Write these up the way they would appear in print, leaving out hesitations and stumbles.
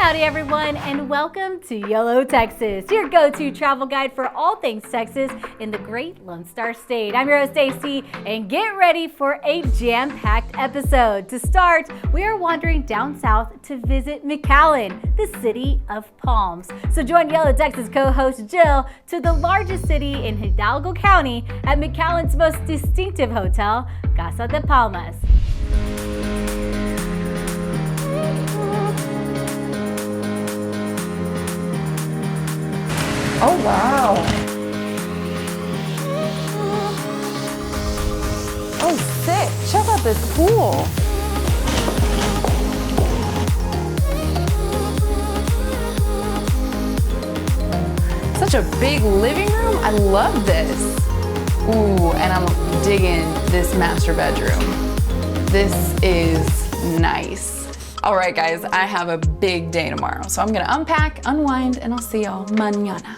Howdy everyone, and welcome to YOLO Texas, your go-to travel guide for all things Texas in the great Lone Star State. I'm your host, Tracey, and get ready for a jam-packed episode. To start, we are wandering down south to visit McAllen, the city of palms. So join YOLO Texas co-host Jill to the largest city in Hidalgo County at McAllen's most distinctive hotel, Casa de Palmas. Oh, wow. Oh, sick. Check out this pool. Such a big living room. I love this. Ooh, and I'm digging this master bedroom. This is nice. All right, guys, I have a big day tomorrow, so I'm gonna unpack, unwind, and I'll see y'all mañana.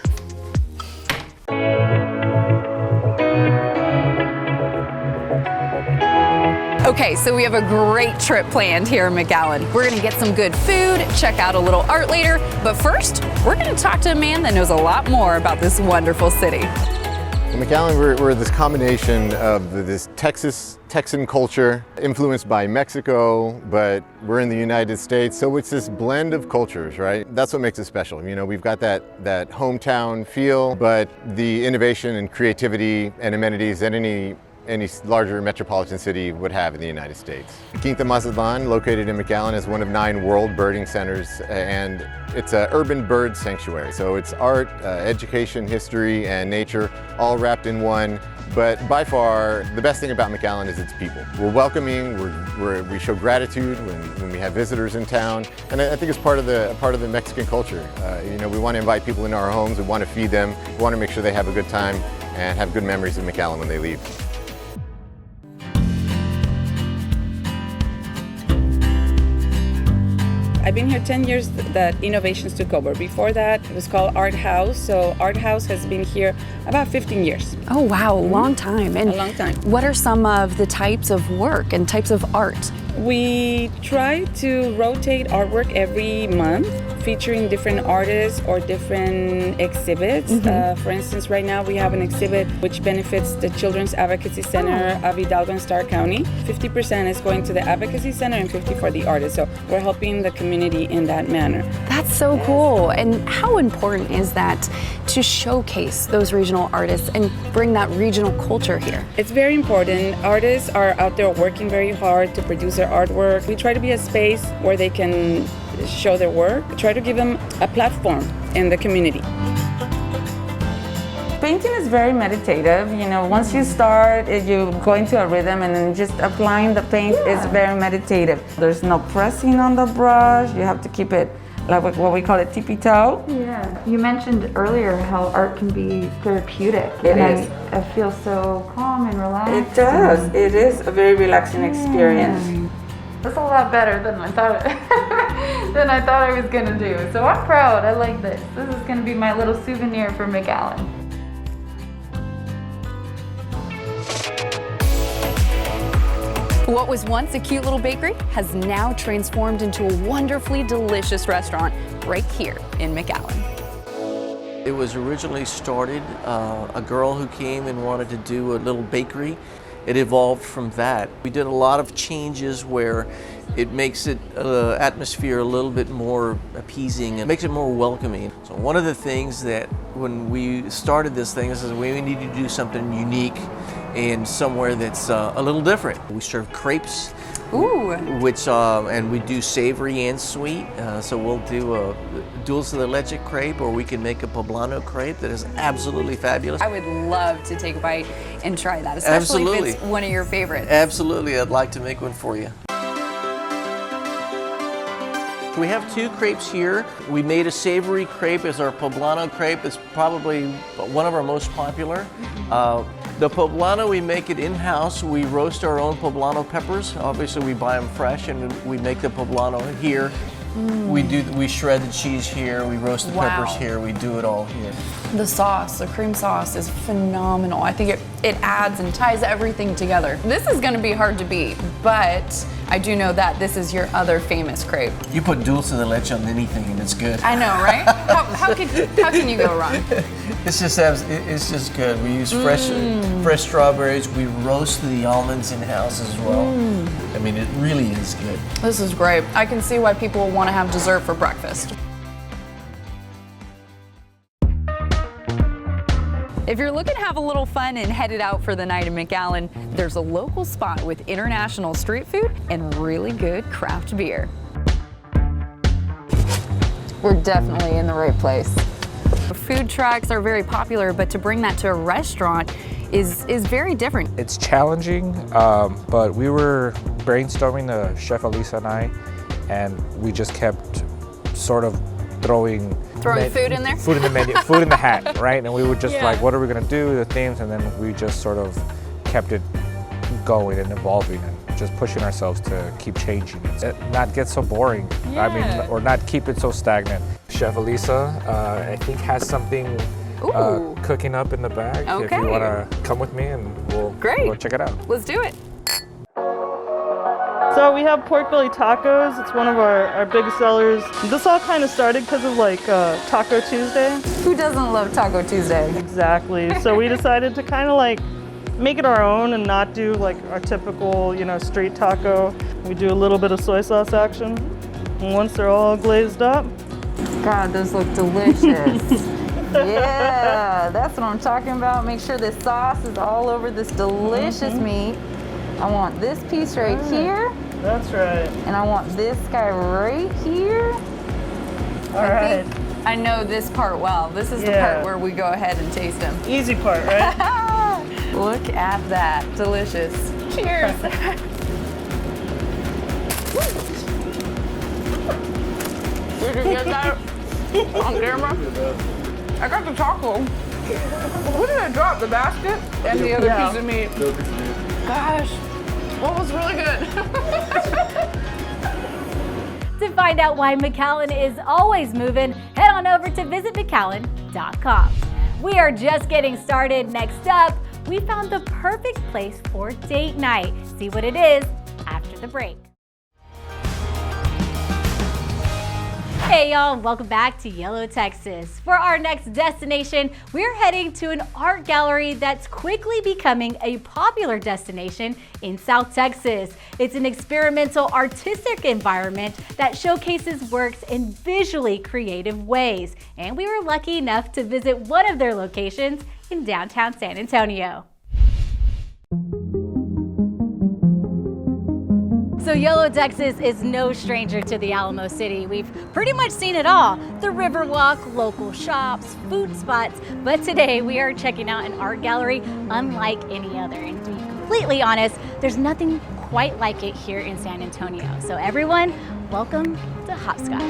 Okay, so we have a great trip planned here in McAllen. We're gonna get some good food, check out a little art later, but first, we're gonna talk to a man that knows a lot more about this wonderful city. In McAllen, we're this combination of this Texan culture influenced by Mexico, but we're in the United States, so it's this blend of cultures, right? That's what makes it special. You know, we've got that hometown feel, but the innovation and creativity and amenities that any larger metropolitan city would have in the United States. Quinta Mazatlan, located in McAllen, is one of 9 world birding centers, and it's an urban bird sanctuary. So it's art, education, history, and nature all wrapped in one. But by far, the best thing about McAllen is its people. We're welcoming, we show gratitude when we have visitors in town, and I think it's part of the Mexican culture. You know, we want to invite people into our homes, we want to feed them, we want to make sure they have a good time and have good memories of McAllen when they leave. I've been here 10 years that Innovations took over. Before that, it was called Art House. So Art House has been here about 15 years. Oh, wow, long time. And a long time. What are some of the types of work and types of art? We try to rotate artwork every month, featuring different artists or different exhibits. For instance, right now we have an exhibit which benefits the Children's Advocacy Center of Hidalgo and Starr County. 50% is going to the Advocacy Center and 50% for the artists. So we're helping the community in that manner. That's so cool. And how important is that to showcase those regional artists and bring that regional culture here? It's very important. Artists are out there working very hard to produce their artwork. We try to be a space where they can show their work. We try to give them a platform in the community. Painting is very meditative. You know, once you start, you go into a rhythm, and then just applying the paint is very meditative. There's no pressing on the brush. You have to keep it like what we call it tippy-toe. Yeah. You mentioned earlier how art can be therapeutic. It is. I feel so calm and relaxed. It does. It is a very relaxing experience. That's a lot better than I thought I was gonna do. So I'm proud. I like this. This is gonna be my little souvenir for McAllen. What was once a cute little bakery has now transformed into a wonderfully delicious restaurant right here in McAllen. It was originally started, a girl who came and wanted to do a little bakery. It evolved from that. We did a lot of changes where it makes it atmosphere a little bit more appeasing and makes it more welcoming. So one of the things that when we started this thing is we needed to do something unique and somewhere that's a little different. We serve crepes, which and we do savory and sweet. So we'll do a dulce de leche crepe, or we can make a Poblano Crepe that is absolutely fabulous. I would love to take a bite and try that, especially Absolutely. if it's one of your favorites. Absolutely, I'd like to make one for you. We have 2 crepes here. We made a savory crepe as our Poblano Crepe. It's probably one of our most popular. The Poblano, we make it in-house. We roast our own Poblano peppers. Obviously, we buy them fresh, and we make the Poblano here. We shred the cheese here. We roast the peppers here. We do it all here. The sauce, the cream sauce is phenomenal. I think it adds and ties everything together. This is gonna be hard to beat, but I do know that this is your other famous crepe. You put dulce de leche on anything and it's good. I know, right? How can you go wrong? It's just good. We use fresh strawberries. We roast the almonds in-house as well. I mean, it really is good. This is great. I can see why people want to have dessert for breakfast. If you're looking to have a little fun and headed out for the night in McAllen, there's a local spot with international street food and really good craft beer. We're definitely in the right place. Food trucks are very popular, but to bring that to a restaurant is very different. It's challenging, but we were brainstorming, the chef Elisa and I, and we just kept sort of throwing food in there? Food in the menu, food in the hat, right? And we would just like, what are we gonna do, the themes, and then we just sort of kept it going and evolving and just pushing ourselves to keep changing it. Not get so boring, I mean, or not keep it so stagnant. Chef Elisa, I think has something cooking up in the bag. Okay. If you wanna come with me and we'll check it out. Let's do it. So we have pork belly tacos. It's one of our big sellers. This all kind of started because of like Taco Tuesday. Who doesn't love Taco Tuesday? Exactly. So we decided to kind of like make it our own and not do like our typical, street taco. We do a little bit of soy sauce action. And once they're all glazed up. God, those look delicious. Yeah, that's what I'm talking about. Make sure this sauce is all over this delicious meat. I want this piece right here. That's right. And I want this guy right here. All right. I know this part well. This is the part where we go ahead and taste them. Easy part, right? Look at that. Delicious. Cheers. Did you get that on camera? I got the taco. What did I drop? The basket? And the other piece of meat. Gosh, what was really good. To find out why McAllen is always moving, head on over to visitmcallen.com. We are just getting started. Next up, we found the perfect place for date night. See what it is after the break. Hey y'all, and welcome back to YOLO, Texas. For our next destination, we're heading to an art gallery that's quickly becoming a popular destination in South Texas. It's an experimental artistic environment that showcases works in visually creative ways. And we were lucky enough to visit one of their locations in downtown San Antonio. So YOLO, Texas is no stranger to the Alamo City. We've pretty much seen it all. The Riverwalk, local shops, food spots. But today we are checking out an art gallery unlike any other. And to be completely honest, there's nothing quite like it here in San Antonio. So everyone, welcome to Hopscotch.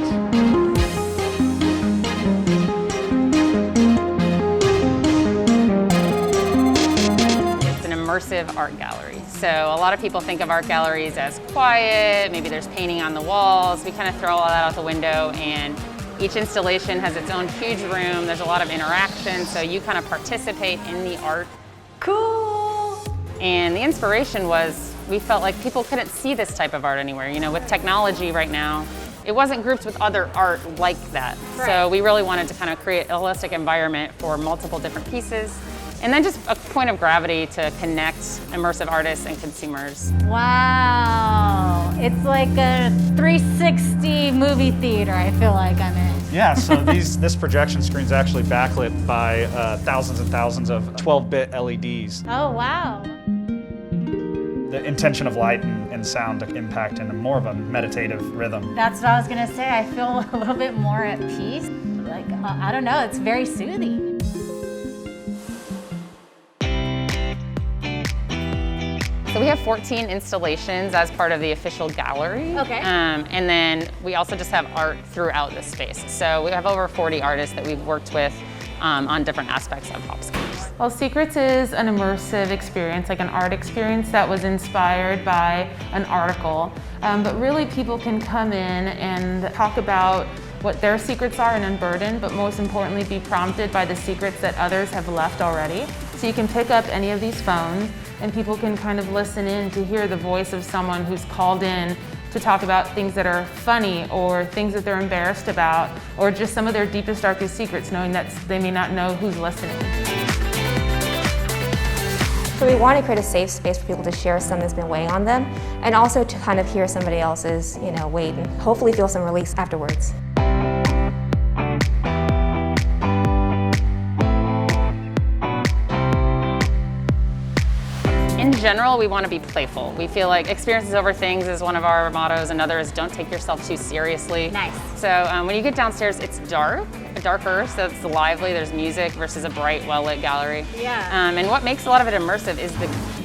Immersive art gallery. So a lot of people think of art galleries as quiet, maybe there's painting on the walls. We kind of throw all that out the window, and each installation has its own huge room. There's a lot of interaction, so you kind of participate in the art. Cool! And the inspiration was, we felt like people couldn't see this type of art anywhere. With technology right now, it wasn't grouped with other art like that. Right. So we really wanted to kind of create a holistic environment for multiple different pieces. And then just a point of gravity to connect immersive artists and consumers. Wow, it's like a 360 movie theater, I feel like I'm in. Yeah, so this projection screen is actually backlit by thousands and thousands of 12-bit LEDs. Oh, wow. The intention of light and sound to impact in more of a meditative rhythm. That's what I was gonna say. I feel a little bit more at peace. Like, I don't know, it's very soothing. So we have 14 installations as part of the official gallery. Okay. And then we also just have art throughout the space. So we have over 40 artists that we've worked with on different aspects of Hopscotch. Well, Secrets is an immersive experience, like an art experience that was inspired by an article. But really people can come in and talk about what their secrets are and unburden, but most importantly be prompted by the secrets that others have left already. So you can pick up any of these phones and people can kind of listen in to hear the voice of someone who's called in to talk about things that are funny or things that they're embarrassed about, or just some of their deepest, darkest secrets, knowing that they may not know who's listening. So we want to create a safe space for people to share something that's been weighing on them, and also to kind of hear somebody else's, weight, and hopefully feel some release afterwards. In general, we want to be playful. We feel like experiences over things is one of our mottos. Another is don't take yourself too seriously. Nice. So when you get downstairs, it's darker, so it's lively. There's music versus a bright, well-lit gallery. Yeah. And what makes a lot of it immersive is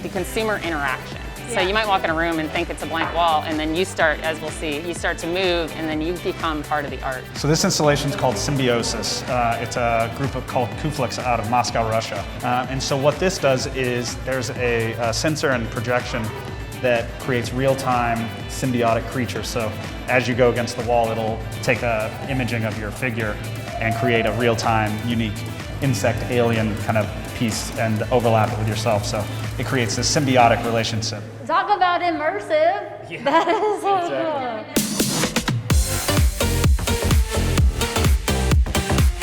the consumer interaction. So you might walk in a room and think it's a blank wall, and then you start, as we'll see, you start to move, and then you become part of the art. So this installation is called Symbiosis. It's a group called Kuflix out of Moscow, Russia. And so what this does is there's a sensor and projection that creates real-time symbiotic creatures. So as you go against the wall, it'll take a imaging of your figure and create a real-time, unique insect alien kind of piece and overlap it with yourself. So it creates this symbiotic relationship. Talk about immersive. Yeah, that is so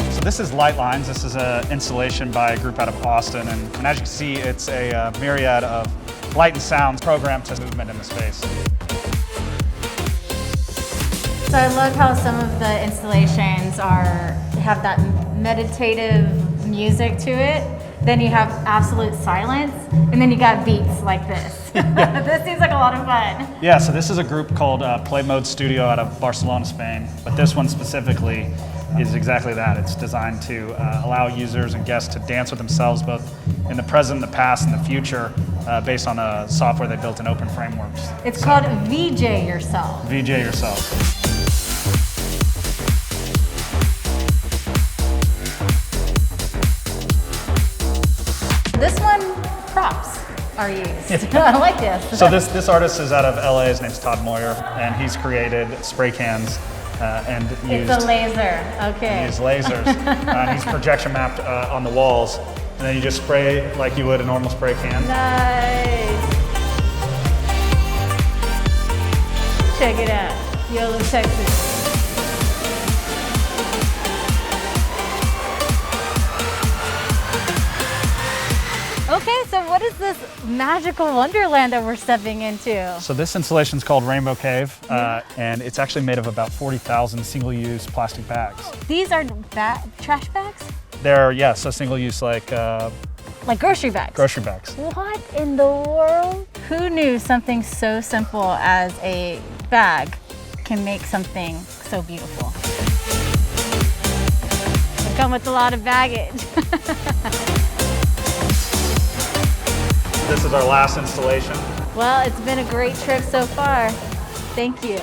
cool. So this is Light Lines. This is an installation by a group out of Austin. And as you can see, it's a myriad of light and sounds programmed to movement in the space. So I love how some of the installations have that meditative music to it. Then you have absolute silence, and then you got beats like this. This seems like a lot of fun. Yeah, so this is a group called Play Mode Studio out of Barcelona, Spain. But this one specifically is exactly that. It's designed to allow users and guests to dance with themselves, both in the present, the past, and the future, based on a software they built in open frameworks. It's called VJ Yourself. VJ Yourself. This one, props are used. I like this. So this artist is out of LA. His name's Todd Moyer, and he's created spray cans and used. It's a laser. Okay. Used lasers, and he's projection mapped on the walls, and then you just spray like you would a normal spray can. Nice. Check it out, YOLO, Texas. Okay, so what is this magical wonderland that we're stepping into? So this installation is called Rainbow Cave, and it's actually made of about 40,000 single-use plastic bags. These are trash bags? They're, so single-use like grocery bags? Grocery bags. What in the world? Who knew something so simple as a bag can make something so beautiful? They come with a lot of baggage. This is our last installation. Well, it's been a great trip so far. Thank you.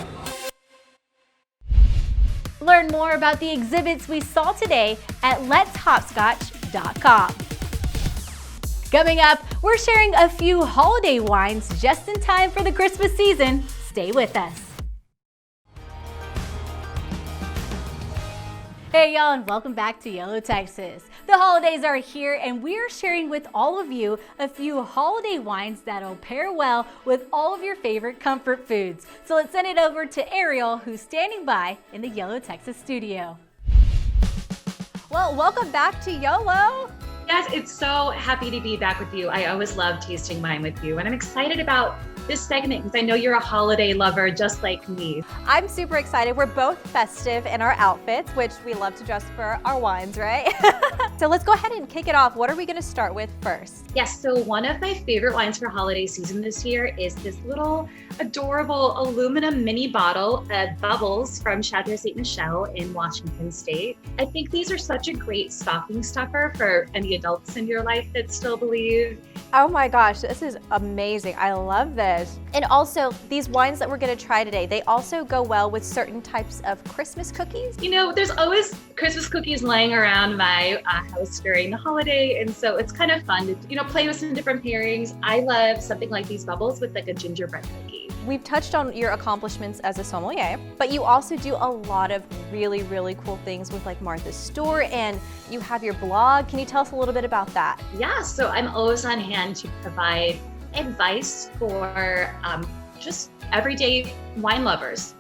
Learn more about the exhibits we saw today at letshopscotch.com. Coming up, we're sharing a few holiday wines just in time for the Christmas season. Stay with us. Hey y'all, and welcome back to YOLO Texas. The holidays are here, and we're sharing with all of you a few holiday wines that'll pair well with all of your favorite comfort foods. So let's send it over to Ariel, who's standing by in the YOLO Texas studio. Well, welcome back to YOLO. Yes, it's so happy to be back with you. I always love tasting wine with you, and I'm excited about this segment because I know you're a holiday lover just like me. I'm super excited. We're both festive in our outfits, which we love to dress for our wines, right? So let's go ahead and kick it off. What are we going to start with first? Yes, so one of my favorite wines for holiday season this year is this little adorable aluminum mini bottle of bubbles from Chateau Ste in Washington State. I think these are such a great stocking stuffer for any adults in your life that still believe. Oh my gosh, this is amazing. I love this. And also, these wines that we're going to try today, they also go well with certain types of Christmas cookies. You know, there's always Christmas cookies lying around my house during the holiday, and so it's kind of fun to, play with some different pairings. I love something like these bubbles with like a gingerbread cookie. We've touched on your accomplishments as a sommelier, but you also do a lot of really, really cool things with like Martha's Store, and you have your blog. Can you tell us a little bit about that? Yeah, so I'm always on hand to provide advice for just everyday wine lovers.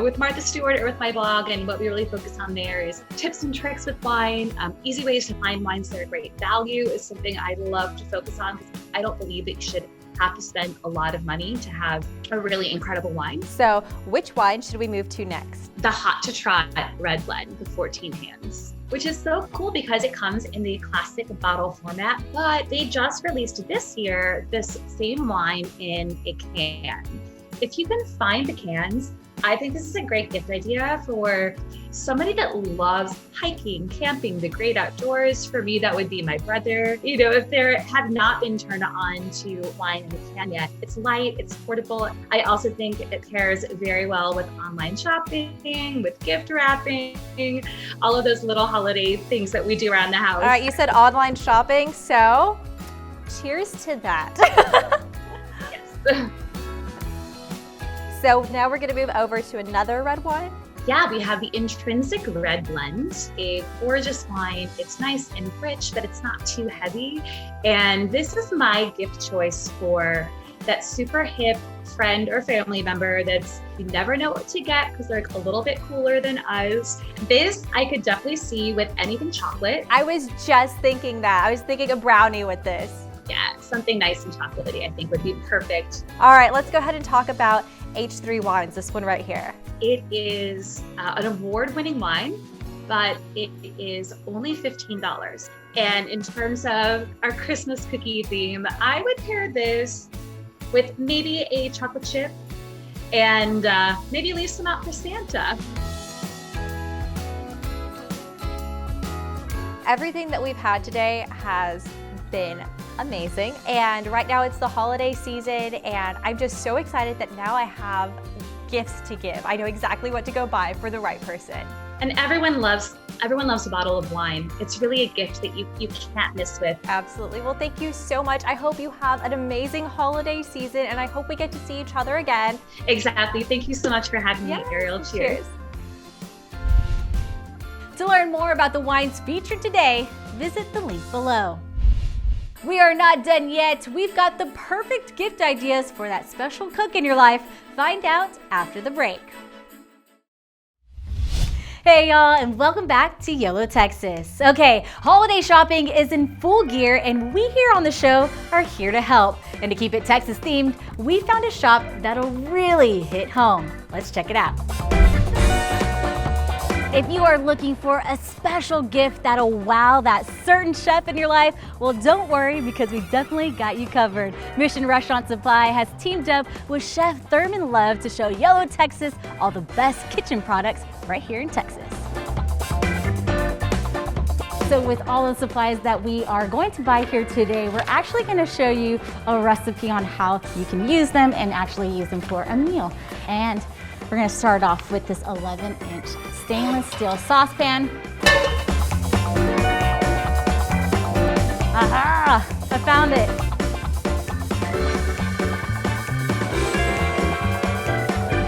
With Martha Stewart or with my blog, and what we really focus on there is tips and tricks with wine, easy ways to find wines that are great value is something I love to focus on, because I don't believe that you should have to spend a lot of money to have a really incredible wine. So which wine should we move to next? The hot to try red blend, the 14 hands, which is so cool because it comes in the classic bottle format, but they just released this year this same wine in a can. If you can find the cans, I think this is a great gift idea for somebody that loves hiking, camping, the great outdoors. For me, that would be my brother. You know, if they have not been turned on to wine in a can yet, it's light, it's portable. I also think it pairs very well with online shopping, with gift wrapping, all of those little holiday things that we do around the house. All right, you said online shopping, so cheers to that. Yes. So now we're gonna move over to another red wine. Yeah, we have the Intrinsic Red Blend, a gorgeous wine. It's nice and rich, but it's not too heavy. And this is my gift choice for that super hip friend or family member that's, you never know what to get because they're a little bit cooler than us. This I could definitely see with anything chocolate. I was just thinking that. I was thinking a brownie with this. Yeah, something nice and chocolatey I think would be perfect. All right, let's go ahead and talk about H3 wines, this one right here. It is an award-winning wine, but it is only $15. And in terms of our Christmas cookie theme, I would pair this with maybe a chocolate chip and maybe leave some out for Santa. Everything that we've had today has been amazing, and right now it's the holiday season, and I'm just so excited that now I have gifts to give. I know exactly what to go buy for the right person. And everyone loves a bottle of wine. It's really a gift that you can't miss with. Absolutely. Well, thank you so much. I hope you have an amazing holiday season, and I hope we get to see each other again. Exactly. Thank you so much for having me, Ariel. Cheers. To learn more about the wines featured today, visit the link below. We are not done yet. We've got the perfect gift ideas for that special cook in your life. Find out after the break. Hey y'all, and welcome back to YOLO Texas. Okay, holiday shopping is in full gear, and we here on the show are here to help. And to keep it Texas themed, we found a shop that'll really hit home. Let's check it out. If you are looking for a special gift that'll wow that certain chef in your life, well, don't worry, because we definitely got you covered. Mission Restaurant Supply has teamed up with Chef Thurman Love to show YOLO Texas all the best kitchen products right here in Texas. So with all the supplies that we are going to buy here today, we're actually going to show you a recipe on how you can use them and actually use them for a meal. And we're going to start off with this 11-inch stainless steel saucepan. Aha! I found it.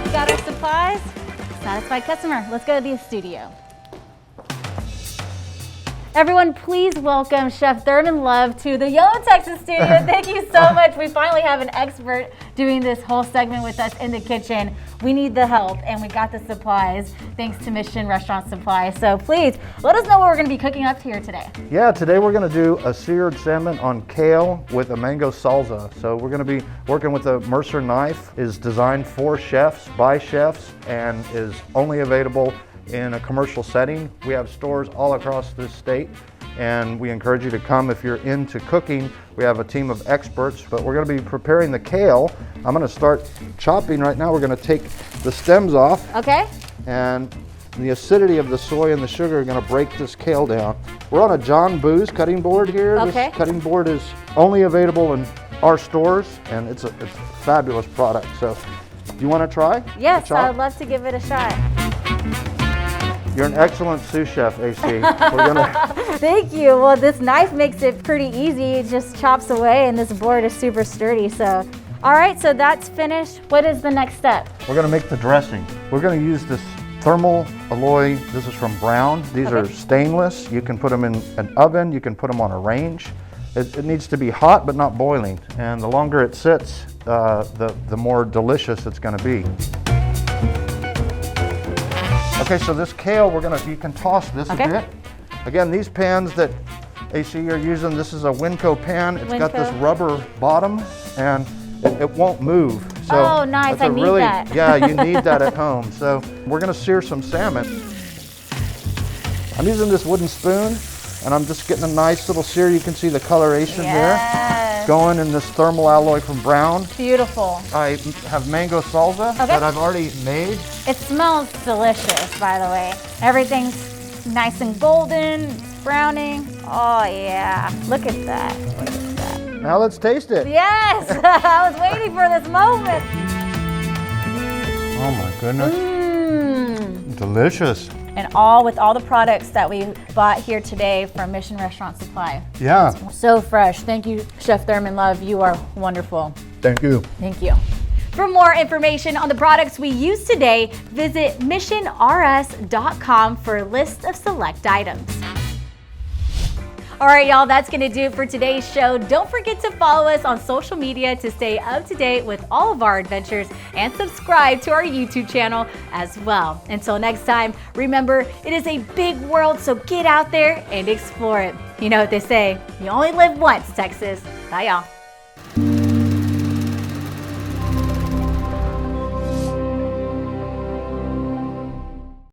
We got our supplies. Satisfied customer. Let's go to the studio. Everyone, please welcome Chef Thurman Love to the YOLO Texas studio. Thank you so much. We finally have an expert doing this whole segment with us in the kitchen. We need the help, and we got the supplies thanks to Mission Restaurant Supply. So please, let us know what we're going to be cooking up here today. Yeah, today we're going to do a seared salmon on kale with a mango salsa. So we're going to be working with a Mercer knife. It's designed for chefs, by chefs, and is only available in a commercial setting. We have stores all across this state, and we encourage you to come if you're into cooking. We have a team of experts, but we're going to be preparing the kale. I'm going to start chopping right now. We're going to take the stems off. Okay. And the acidity of the soy and the sugar are going to break this kale down. We're on a John Boo's cutting board here. Okay. This cutting board is only available in our stores, and it's a fabulous product. So, do you want to try? Yes, I'd love to give it a shot. You're an excellent sous chef, AC. We're gonna... Thank you. Well, this knife makes it pretty easy. It just chops away, and this board is super sturdy. So, all right, so that's finished. What is the next step? We're gonna make the dressing. We're gonna use this thermal alloy. This is from Brown. These are stainless. You can put them in an oven. You can put them on a range. it needs to be hot but not boiling. And the longer it sits, the more delicious it's gonna be. Okay, so this kale, you can toss this a bit. Again, these pans that AC you're using, this is a Winco pan. It's got this rubber bottom and it won't move. So oh, nice, I need that. Yeah, you need that at home. So we're gonna sear some salmon. I'm using this wooden spoon and I'm just getting a nice little sear. You can see the coloration there. Going in this thermal alloy from brown. Beautiful. I have mango salsa that I've already made. It smells delicious, by the way. Everything's nice and golden, it's browning. Oh yeah, look at that. Look at that. Now let's taste it. Yes, I was waiting for this moment. Oh my goodness. Delicious. And all with all the products that we bought here today from Mission Restaurant Supply. Yeah. So fresh. Thank you, Chef Thurman Love. You are wonderful. Thank you. Thank you. For more information on the products we used today, visit missionrs.com for a list of select items. All right, y'all, that's gonna do it for today's show. Don't forget to follow us on social media to stay up to date with all of our adventures and subscribe to our YouTube channel as well. Until next time, remember, it is a big world, so get out there and explore it. You know what they say, you only live once, Texas. Bye, y'all.